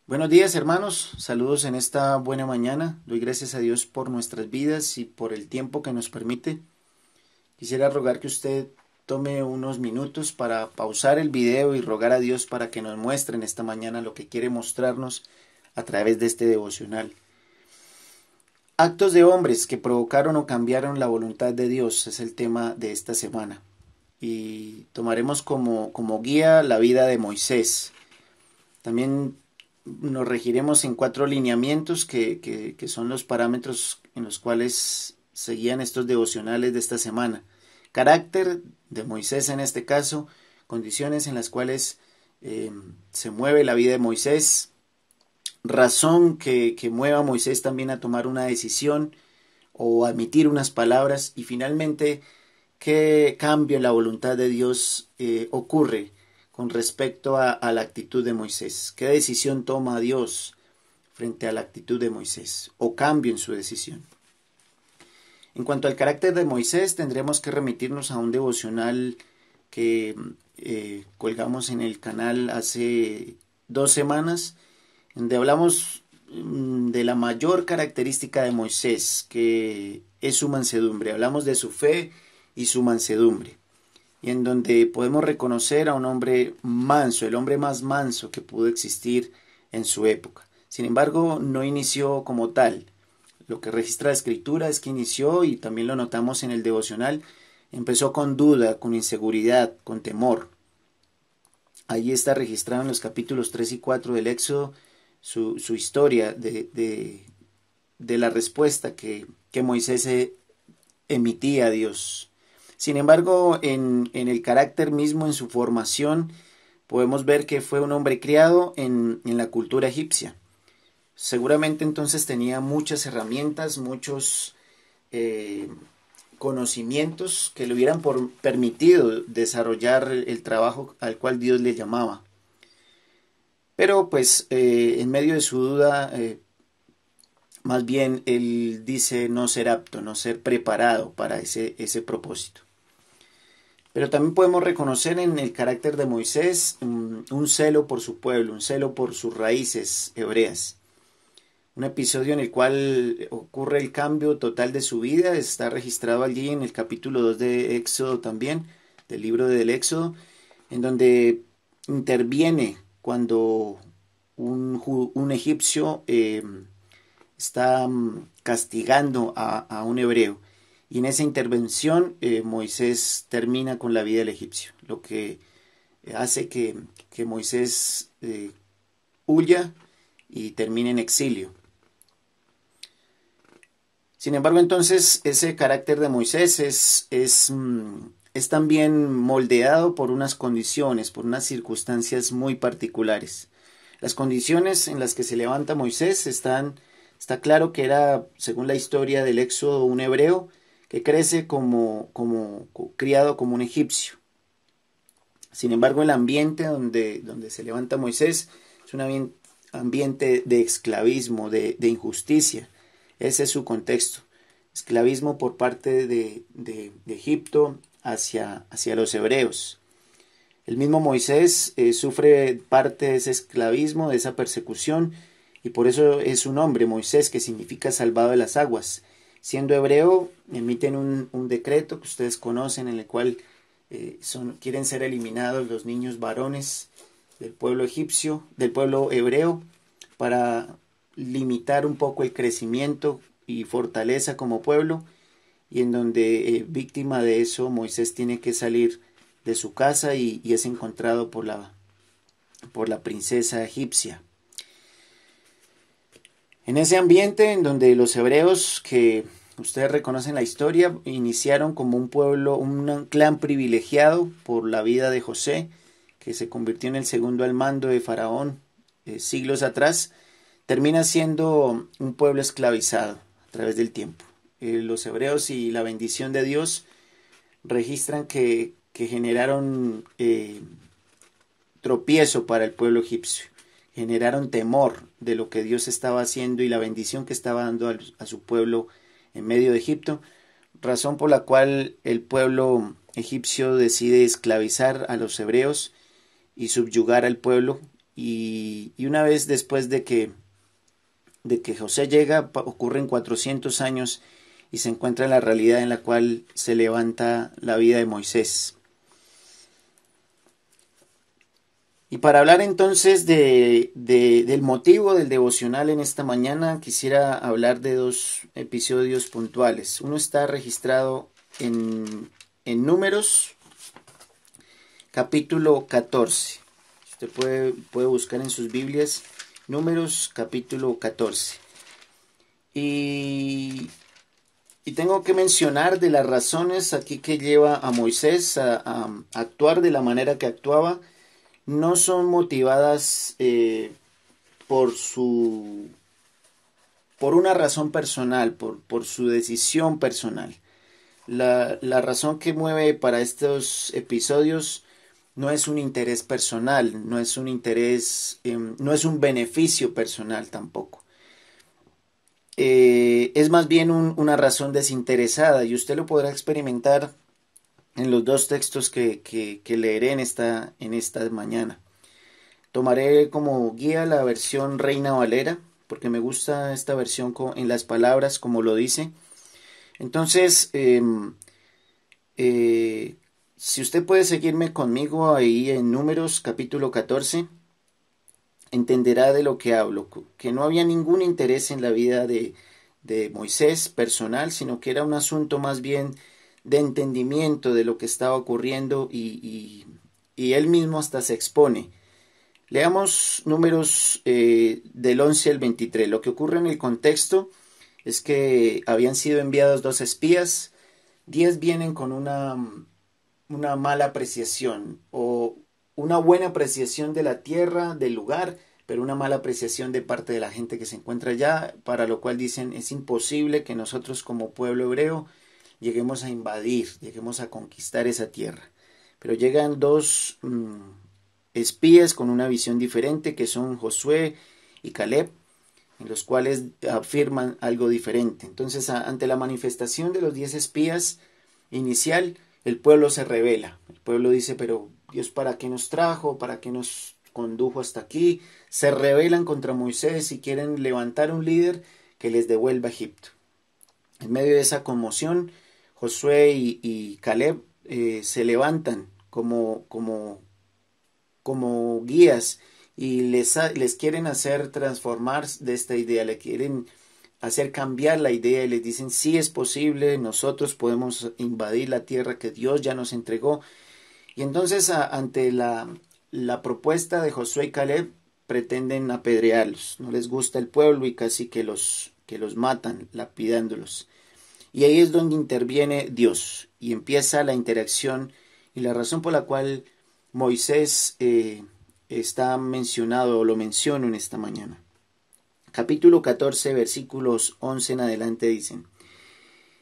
Buenos días, hermanos, saludos en esta buena mañana. Doy gracias a Dios por nuestras vidas y por el tiempo que nos permite. Quisiera rogar que usted tome unos minutos para pausar el video y rogar a Dios para que nos muestre en esta mañana lo que quiere mostrarnos a través de este devocional. Actos de hombres que provocaron o cambiaron la voluntad de Dios es el tema de esta semana. Y tomaremos como guía la vida de Moisés. También nos regiremos en 4 lineamientos que son los parámetros en los cuales seguían estos devocionales de esta semana. Carácter de Moisés en este caso, condiciones en las cuales se mueve la vida de Moisés, razón que mueva a Moisés también a tomar una decisión o a emitir unas palabras, y finalmente qué cambio en la voluntad de Dios ocurre con respecto a la actitud de Moisés. ¿Qué decisión toma Dios frente a la actitud de Moisés? ¿O cambio en su decisión? En cuanto al carácter de Moisés, tendremos que remitirnos a un devocional que colgamos en el canal hace 2 semanas, donde hablamos de la mayor característica de Moisés, que es su mansedumbre. Hablamos de su fe y su mansedumbre, y en donde podemos reconocer a un hombre manso, el hombre más manso que pudo existir en su época. Sin embargo, no inició como tal. Lo que registra la escritura es que inició, y también lo notamos en el devocional, empezó con duda, con inseguridad, con temor. Allí está registrado en los capítulos 3 y 4 del Éxodo su historia de la respuesta que Moisés emitía a Dios. Sin embargo, en el carácter mismo, en su formación, podemos ver que fue un hombre criado en la cultura egipcia. Seguramente entonces tenía muchas herramientas, muchos conocimientos que le hubieran permitido desarrollar el trabajo al cual Dios le llamaba. Pero pues en medio de su duda, más bien él dice no ser apto, no ser preparado para ese propósito. Pero también podemos reconocer en el carácter de Moisés un celo por su pueblo, un celo por sus raíces hebreas. Un episodio en el cual ocurre el cambio total de su vida está registrado allí en el capítulo 2 de Éxodo también, del libro del Éxodo, en donde interviene cuando un egipcio está castigando a un hebreo. Y en esa intervención Moisés termina con la vida del egipcio, lo que hace que Moisés huya y termine en exilio. Sin embargo, entonces, ese carácter de Moisés es también moldeado por unas condiciones, por unas circunstancias muy particulares. Las condiciones en las que se levanta Moisés está claro que era, según la historia del Éxodo, un hebreo que crece criado como un egipcio. Sin embargo, el ambiente donde se levanta Moisés es un ambiente de esclavismo, de injusticia. Ese es su contexto. Esclavismo por parte de Egipto hacia los hebreos. El mismo Moisés sufre parte de ese esclavismo, de esa persecución, y por eso es su nombre, Moisés, que significa salvado de las aguas. Siendo hebreo, emiten un decreto que ustedes conocen, en el cual quieren ser eliminados los niños varones del pueblo egipcio, del pueblo hebreo, para limitar un poco el crecimiento y fortaleza como pueblo, y en donde víctima de eso Moisés tiene que salir de su casa y es encontrado por la princesa egipcia. En ese ambiente en donde los hebreos, que ustedes reconocen la historia, iniciaron como un pueblo, un clan privilegiado por la vida de José, que se convirtió en el segundo al mando de Faraón siglos atrás, termina siendo un pueblo esclavizado a través del tiempo. Los hebreos y la bendición de Dios registran que generaron tropiezo para el pueblo egipcio, generaron temor de lo que Dios estaba haciendo y la bendición que estaba dando a su pueblo en medio de Egipto, razón por la cual el pueblo egipcio decide esclavizar a los hebreos y subyugar al pueblo y una vez después de que José llega, ocurren 400 años y se encuentra la realidad en la cual se levanta la vida de Moisés. Y para hablar entonces del motivo del devocional en esta mañana, quisiera hablar de dos episodios puntuales. Uno está registrado en Números, capítulo 14. Usted puede buscar en sus Biblias Números, capítulo 14. Y tengo que mencionar de las razones aquí que lleva a Moisés a actuar de la manera que actuaba. No son motivadas por una razón personal, por su decisión personal. La razón que mueve para estos episodios no es un interés personal, no es un interés, no es un beneficio personal tampoco. Es más bien una razón desinteresada, y usted lo podrá experimentar en los dos textos que leeré en esta mañana. Tomaré como guía la versión Reina Valera, porque me gusta esta versión en las palabras como lo dice. Entonces, si usted puede seguirme conmigo ahí en Números capítulo 14, entenderá de lo que hablo, que no había ningún interés en la vida de Moisés personal, sino que era un asunto más bien de entendimiento de lo que estaba ocurriendo y él mismo hasta se expone. Leamos Números del 11 al 23. Lo que ocurre en el contexto es que habían sido enviados 2 espías, 10 vienen con una mala apreciación o una buena apreciación de la tierra, del lugar, pero una mala apreciación de parte de la gente que se encuentra allá, para lo cual dicen es imposible que nosotros como pueblo hebreo lleguemos a invadir, lleguemos a conquistar esa tierra. Pero llegan 2 espías con una visión diferente, que son Josué y Caleb, en los cuales afirman algo diferente. Entonces, ante la manifestación de los 10 espías inicial, el pueblo se rebela. El pueblo dice, pero Dios, ¿para qué nos trajo? ¿Para qué nos condujo hasta aquí? Se rebelan contra Moisés y quieren levantar un líder que les devuelva a Egipto. En medio de esa conmoción, Josué y Caleb se levantan como guías y les quieren hacer transformar de esta idea, le quieren hacer cambiar la idea y les dicen sí es posible, nosotros podemos invadir la tierra que Dios ya nos entregó. Y entonces ante la propuesta de Josué y Caleb pretenden apedrearlos, no les gusta el pueblo y casi que los matan lapidándolos. Y ahí es donde interviene Dios y empieza la interacción y la razón por la cual Moisés está mencionado o lo menciono en esta mañana. Capítulo 14, versículos 11 en adelante dicen: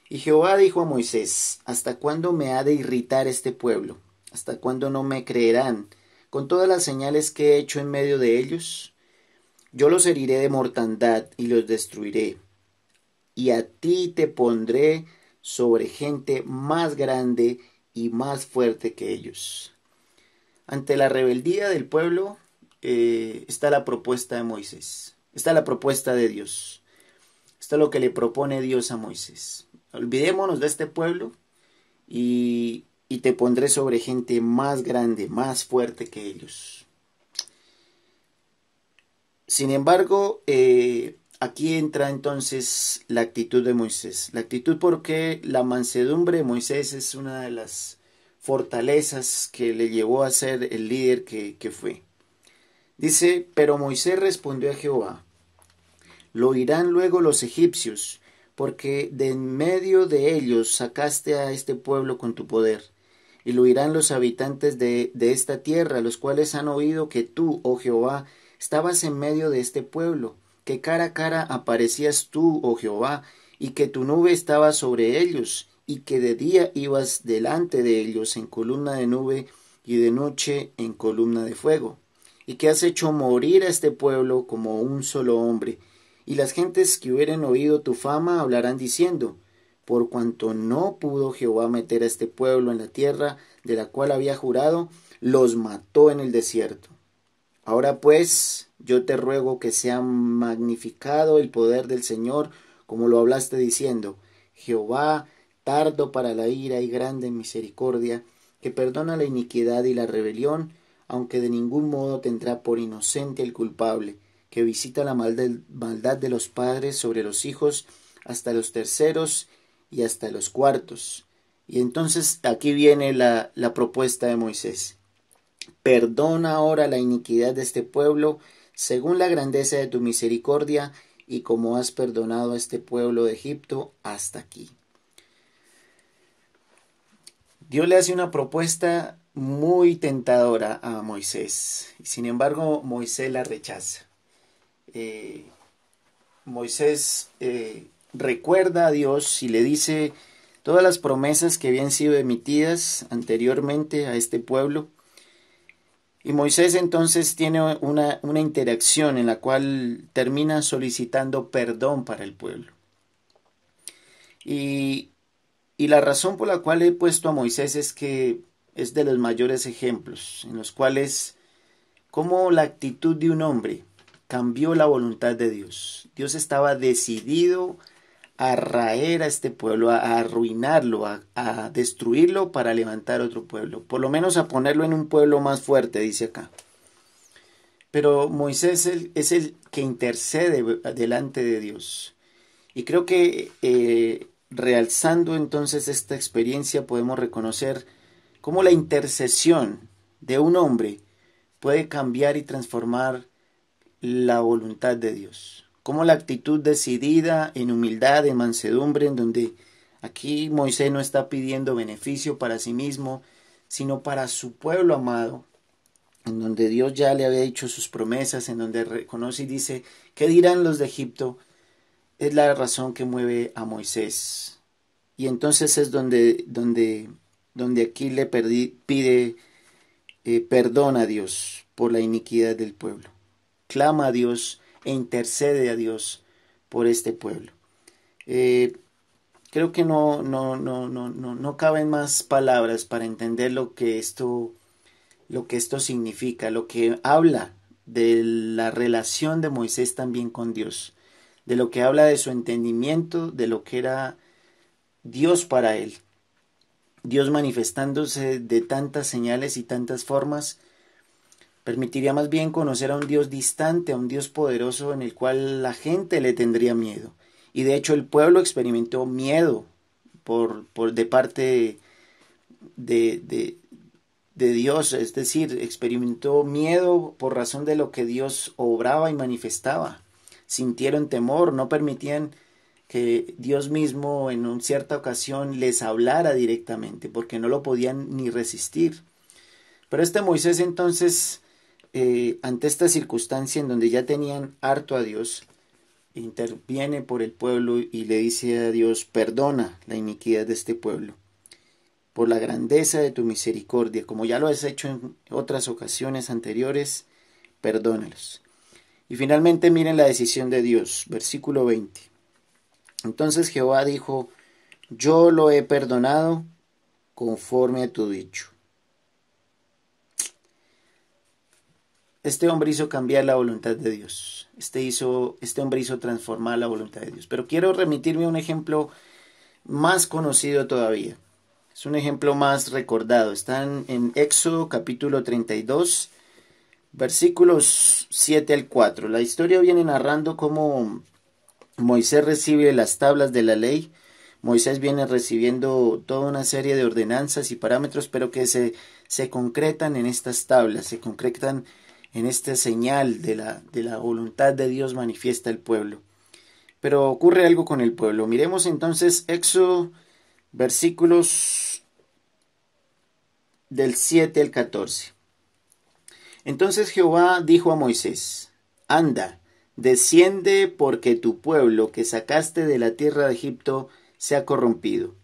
Y Jehová dijo a Moisés: ¿Hasta cuándo me ha de irritar este pueblo? ¿Hasta cuándo no me creerán con todas las señales que he hecho en medio de ellos? Yo los heriré de mortandad y los destruiré, y a ti te pondré sobre gente más grande y más fuerte que ellos. Ante la rebeldía del pueblo está la propuesta de Moisés, está la propuesta de Dios, está lo que le propone Dios a Moisés. Olvidémonos de este pueblo y te pondré sobre gente más grande, más fuerte que ellos. Sin embargo, aquí entra entonces la actitud de Moisés. La actitud porque la mansedumbre de Moisés es una de las fortalezas que le llevó a ser el líder que fue. Dice, pero Moisés respondió a Jehová: lo oirán luego los egipcios, porque de en medio de ellos sacaste a este pueblo con tu poder. Y lo oirán los habitantes de esta tierra, los cuales han oído que tú, oh Jehová, estabas en medio de este pueblo, que cara a cara aparecías tú, oh Jehová, y que tu nube estaba sobre ellos, y que de día ibas delante de ellos en columna de nube, y de noche en columna de fuego, y que has hecho morir a este pueblo como un solo hombre. Y las gentes que hubieren oído tu fama hablarán diciendo: por cuanto no pudo Jehová meter a este pueblo en la tierra de la cual había jurado, los mató en el desierto. Ahora pues, yo te ruego que sea magnificado el poder del Señor, como lo hablaste diciendo, Jehová, tardo para la ira y grande en misericordia, que perdona la iniquidad y la rebelión, aunque de ningún modo tendrá por inocente el culpable, que visita la maldad de los padres sobre los hijos hasta los terceros y hasta los cuartos. Y entonces aquí viene la propuesta de Moisés. Perdona ahora la iniquidad de este pueblo, según la grandeza de tu misericordia, y como has perdonado a este pueblo de Egipto hasta aquí. Dios le hace una propuesta muy tentadora a Moisés, y sin embargo Moisés la rechaza. Eh, Moisés recuerda a Dios y le dice todas las promesas que habían sido emitidas anteriormente a este pueblo. Y Moisés entonces tiene una interacción en la cual termina solicitando perdón para el pueblo. Y, y la razón por la cual he puesto a Moisés es que es de los mayores ejemplos en los cuales cómo la actitud de un hombre cambió la voluntad de Dios. Dios estaba decidido a raer a este pueblo, a arruinarlo, a destruirlo para levantar otro pueblo, por lo menos a ponerlo en un pueblo más fuerte, dice acá. Pero Moisés es el que intercede delante de Dios. Y creo que realzando entonces esta experiencia podemos reconocer cómo la intercesión de un hombre puede cambiar y transformar la voluntad de Dios. Como la actitud decidida en humildad, en mansedumbre, en donde aquí Moisés no está pidiendo beneficio para sí mismo, sino para su pueblo amado, en donde Dios ya le había hecho sus promesas, en donde reconoce y dice, ¿qué dirán los de Egipto? Es la razón que mueve a Moisés. Y entonces es donde aquí le pide perdón a Dios por la iniquidad del pueblo. Clama a Dios e intercede a Dios por este pueblo. Creo que no caben más palabras para entender lo que esto significa, lo que habla de la relación de Moisés también con Dios, de lo que habla de su entendimiento, de lo que era Dios para él. Dios manifestándose de tantas señales y tantas formas, permitiría más bien conocer a un Dios distante, a un Dios poderoso en el cual la gente le tendría miedo. Y de hecho el pueblo experimentó miedo de parte de Dios, es decir, experimentó miedo por razón de lo que Dios obraba y manifestaba. Sintieron temor, no permitían que Dios mismo en una cierta ocasión les hablara directamente, porque no lo podían ni resistir. Pero este Moisés entonces, ante esta circunstancia en donde ya tenían harto a Dios, interviene por el pueblo y le dice a Dios, perdona la iniquidad de este pueblo, por la grandeza de tu misericordia, como ya lo has hecho en otras ocasiones anteriores, perdónalos. Y finalmente miren la decisión de Dios, versículo 20. Entonces Jehová dijo, yo lo he perdonado conforme a tu dicho. Este hombre hizo cambiar la voluntad de Dios. Este hombre hizo transformar la voluntad de Dios. Pero quiero remitirme a un ejemplo más conocido todavía. Es un ejemplo más recordado. Están en Éxodo capítulo 32, versículos 7 al 4. La historia viene narrando cómo Moisés recibe las tablas de la ley. Moisés viene recibiendo toda una serie de ordenanzas y parámetros, pero que se concretan en estas tablas, se concretan en esta señal de la voluntad de Dios manifiesta el pueblo. Pero ocurre algo con el pueblo. Miremos entonces Éxodo, versículos del 7 al 14. Entonces Jehová dijo a Moisés, anda, desciende porque tu pueblo que sacaste de la tierra de Egipto se ha corrompido.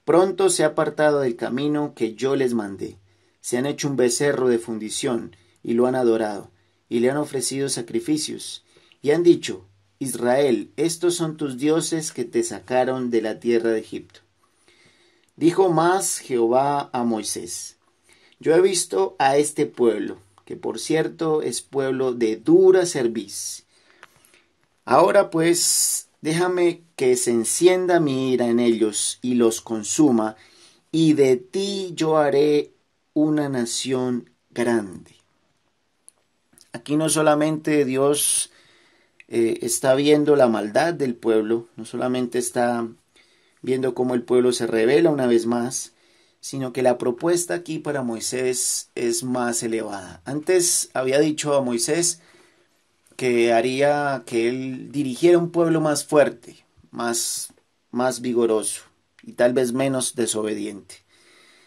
Pronto se ha apartado del camino que yo les mandé. Se han hecho un becerro de fundición y lo han adorado, y le han ofrecido sacrificios, y han dicho, Israel, estos son tus dioses que te sacaron de la tierra de Egipto. Dijo más Jehová a Moisés, yo he visto a este pueblo, que por cierto es pueblo de dura cerviz. Ahora pues, déjame que se encienda mi ira en ellos y los consuma, y de ti yo haré una nación grande. Aquí no solamente Dios está viendo la maldad del pueblo, no solamente está viendo cómo el pueblo se rebela una vez más, sino que la propuesta aquí para Moisés es más elevada. Antes había dicho a Moisés que haría que él dirigiera un pueblo más fuerte, más vigoroso y tal vez menos desobediente.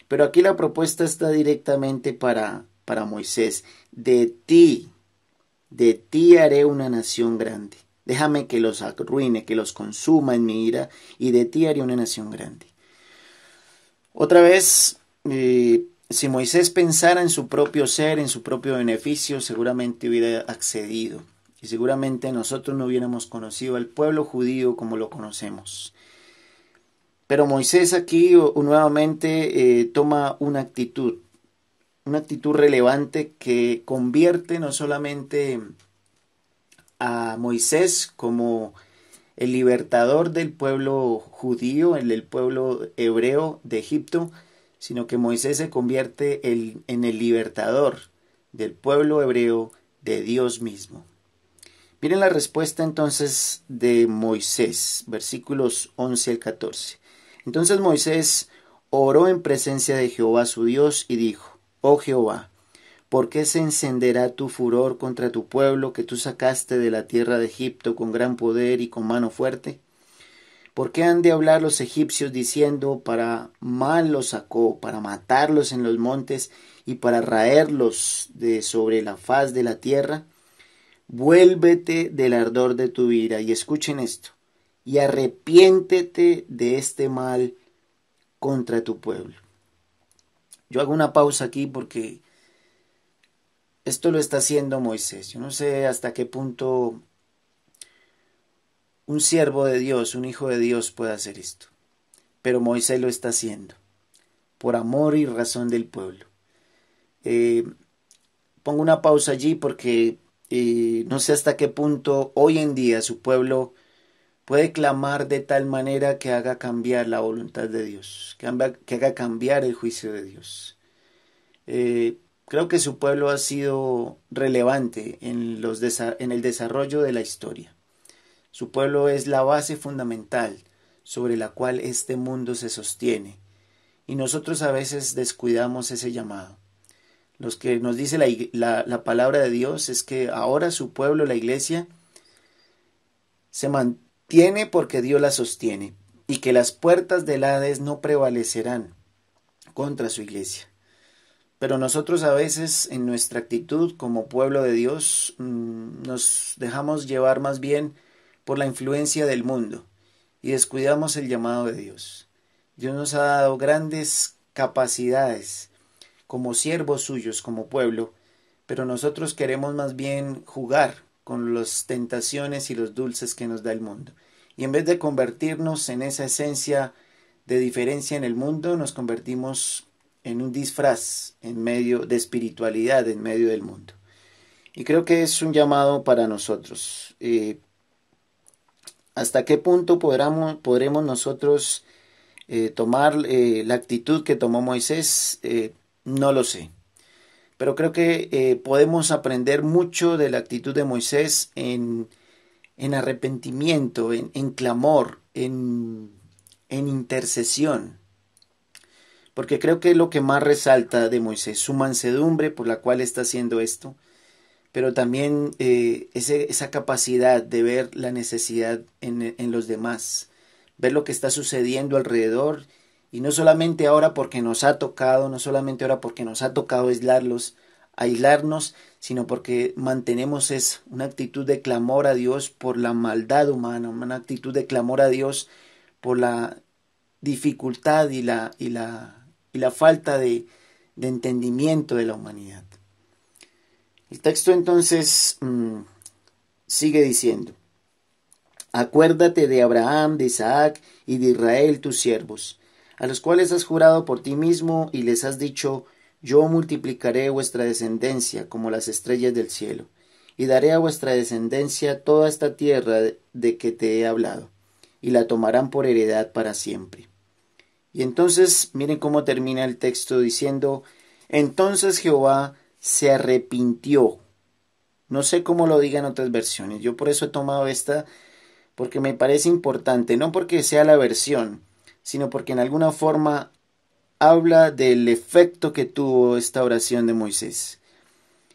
Pero aquí la propuesta está directamente para Moisés. De ti haré una nación grande. Déjame que los arruine, que los consuma en mi ira, y de ti haré una nación grande. Otra vez, si Moisés pensara en su propio ser, en su propio beneficio, seguramente hubiera accedido. Y seguramente nosotros no hubiéramos conocido al pueblo judío como lo conocemos. Pero Moisés aquí nuevamente toma una actitud relevante que convierte no solamente a Moisés como el libertador del pueblo judío, el pueblo hebreo de Egipto, sino que Moisés se convierte en el libertador del pueblo hebreo de Dios mismo. Miren la respuesta entonces de Moisés, versículos 11 al 14. Entonces Moisés oró en presencia de Jehová su Dios y dijo: Oh Jehová, ¿por qué se encenderá tu furor contra tu pueblo que tú sacaste de la tierra de Egipto con gran poder y con mano fuerte? ¿Por qué han de hablar los egipcios diciendo: para mal los sacó, para matarlos en los montes y para raerlos de sobre la faz de la tierra? Vuélvete del ardor de tu ira, y escuchen esto, y arrepiéntete de este mal contra tu pueblo. Yo hago una pausa aquí porque esto lo está haciendo Moisés. Yo no sé hasta qué punto un siervo de Dios, un hijo de Dios puede hacer esto. Pero Moisés lo está haciendo, por amor y razón del pueblo. Pongo una pausa allí porque no sé hasta qué punto hoy en día su pueblo puede clamar de tal manera que haga cambiar la voluntad de Dios, que haga cambiar el juicio de Dios. Creo que su pueblo ha sido relevante en el desarrollo de la historia. Su pueblo es la base fundamental sobre la cual este mundo se sostiene, y nosotros a veces descuidamos ese llamado. Lo que nos dice la palabra de Dios es que ahora su pueblo, la iglesia, se mantiene porque Dios la sostiene, y que las puertas del Hades no prevalecerán contra su iglesia. Pero nosotros a veces en nuestra actitud como pueblo de Dios nos dejamos llevar más bien por la influencia del mundo y descuidamos el llamado de Dios. Dios nos ha dado grandes capacidades como siervos suyos, como pueblo, pero nosotros queremos más bien jugar con las tentaciones y los dulces que nos da el mundo. Y en vez de convertirnos en esa esencia de diferencia en el mundo, nos convertimos en un disfraz en medio de espiritualidad en medio del mundo. Y creo que es un llamado para nosotros. ¿Hasta qué punto podremos nosotros tomar la actitud que tomó Moisés? No lo sé. Pero creo que podemos aprender mucho de la actitud de Moisés en arrepentimiento, en clamor, en intercesión. Porque creo que es lo que más resalta de Moisés, su mansedumbre por la cual está haciendo esto, pero también esa capacidad de ver la necesidad en los demás, ver lo que está sucediendo alrededor, y no solamente ahora porque nos ha tocado, aislarnos, sino porque mantenemos una actitud de clamor a Dios por la maldad humana, una actitud de clamor a Dios por la dificultad y la falta de entendimiento de la humanidad. El texto entonces sigue diciendo: acuérdate de Abraham, de Isaac y de Israel tus siervos, a los cuales has jurado por ti mismo y les has dicho: Yo multiplicaré vuestra descendencia como las estrellas del cielo, y daré a vuestra descendencia toda esta tierra de que te he hablado, y la tomarán por heredad para siempre. Y entonces, miren cómo termina el texto diciendo, entonces Jehová se arrepintió. No sé cómo lo digan otras versiones, yo por eso he tomado esta, porque me parece importante, no porque sea la versión, sino porque en alguna forma habla del efecto que tuvo esta oración de Moisés.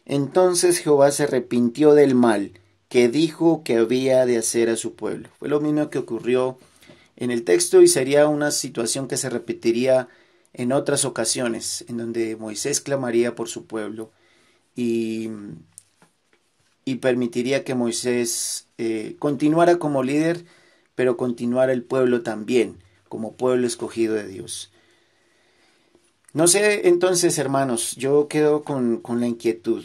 Entonces Jehová se arrepintió del mal que dijo que había de hacer a su pueblo. Fue lo mismo que ocurrió en el texto y sería una situación que se repetiría en otras ocasiones, en donde Moisés clamaría por su pueblo y, y permitiría que Moisés continuara como líder, pero continuara el pueblo también, como pueblo escogido de Dios. No sé, entonces, hermanos, yo quedo con la inquietud,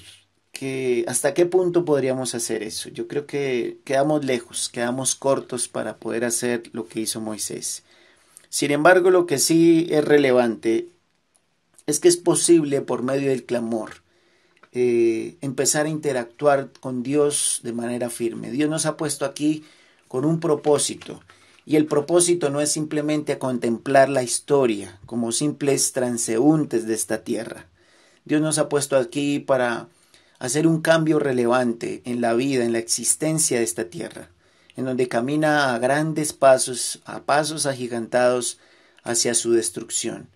que hasta qué punto podríamos hacer eso. Yo creo que quedamos lejos, quedamos cortos para poder hacer lo que hizo Moisés. Sin embargo, lo que sí es relevante es que es posible por medio del clamor empezar a interactuar con Dios de manera firme. Dios nos ha puesto aquí con un propósito. Y el propósito no es simplemente a contemplar la historia como simples transeúntes de esta tierra. Dios nos ha puesto aquí para hacer un cambio relevante en la vida, en la existencia de esta tierra, en donde camina a grandes pasos, a pasos agigantados hacia su destrucción,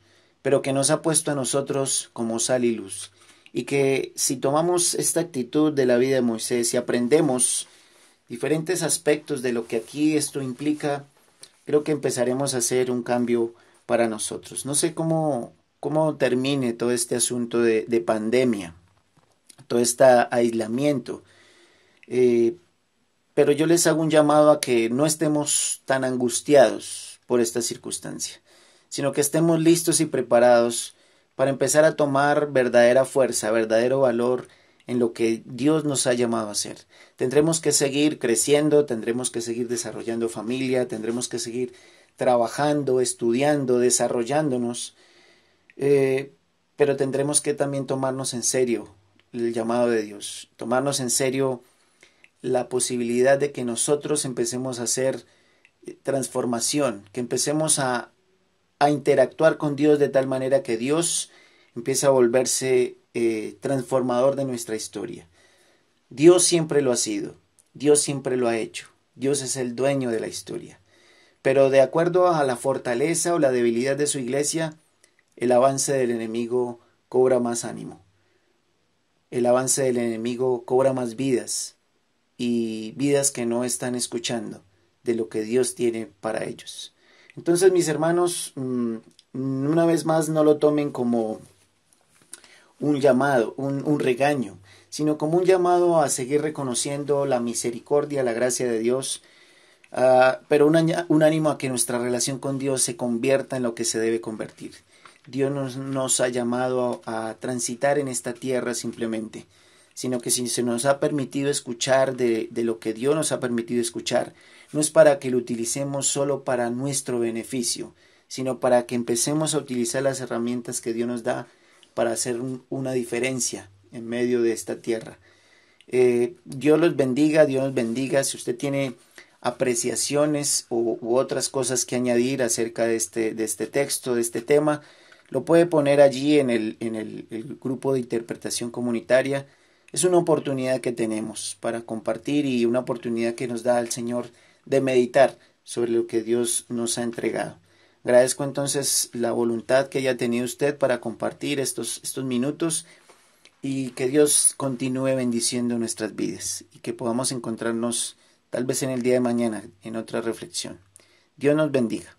pero que nos ha puesto a nosotros como sal y luz. Y que si tomamos esta actitud de la vida de Moisés y aprendemos diferentes aspectos de lo que aquí esto implica, creo que empezaremos a hacer un cambio para nosotros. No sé cómo termine todo este asunto de pandemia, todo este aislamiento, pero yo les hago un llamado a que no estemos tan angustiados por esta circunstancia, sino que estemos listos y preparados para empezar a tomar verdadera fuerza, verdadero valor en lo que Dios nos ha llamado a hacer. Tendremos que seguir creciendo, tendremos que seguir desarrollando familia, tendremos que seguir trabajando, estudiando, desarrollándonos, pero tendremos que también tomarnos en serio el llamado de Dios, tomarnos en serio la posibilidad de que nosotros empecemos a hacer transformación, que empecemos a interactuar con Dios de tal manera que Dios empiece a volverse transformador de nuestra historia. Dios siempre lo ha sido, Dios siempre lo ha hecho, Dios es el dueño de la historia. Pero de acuerdo a la fortaleza o la debilidad de su iglesia, el avance del enemigo cobra más ánimo. El avance del enemigo cobra más vidas y vidas que no están escuchando de lo que Dios tiene para ellos. Entonces, mis hermanos, una vez más no lo tomen como un llamado, un regaño, sino como un llamado a seguir reconociendo la misericordia, la gracia de Dios, pero un ánimo a que nuestra relación con Dios se convierta en lo que se debe convertir. Dios nos ha llamado a transitar en esta tierra simplemente, sino que si se nos ha permitido escuchar de lo que Dios nos ha permitido escuchar, no es para que lo utilicemos solo para nuestro beneficio, sino para que empecemos a utilizar las herramientas que Dios nos da para hacer una diferencia en medio de esta tierra. Dios los bendiga, Dios nos bendiga. Si usted tiene apreciaciones u otras cosas que añadir acerca de este texto, de este tema, lo puede poner allí en el grupo de interpretación comunitaria. Es una oportunidad que tenemos para compartir y una oportunidad que nos da el Señor de meditar sobre lo que Dios nos ha entregado. Agradezco entonces la voluntad que haya tenido usted para compartir estos minutos y que Dios continúe bendiciendo nuestras vidas y que podamos encontrarnos tal vez en el día de mañana en otra reflexión. Dios nos bendiga.